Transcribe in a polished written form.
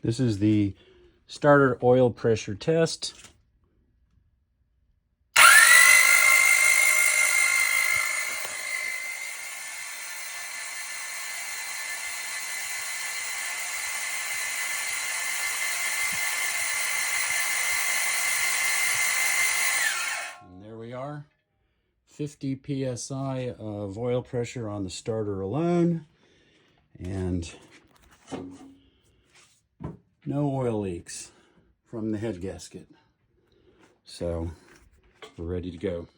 This is the starter oil pressure test. And there we are. 50 psi of oil pressure on the starter alone, and no oil leaks from the head gasket. So we're ready to go.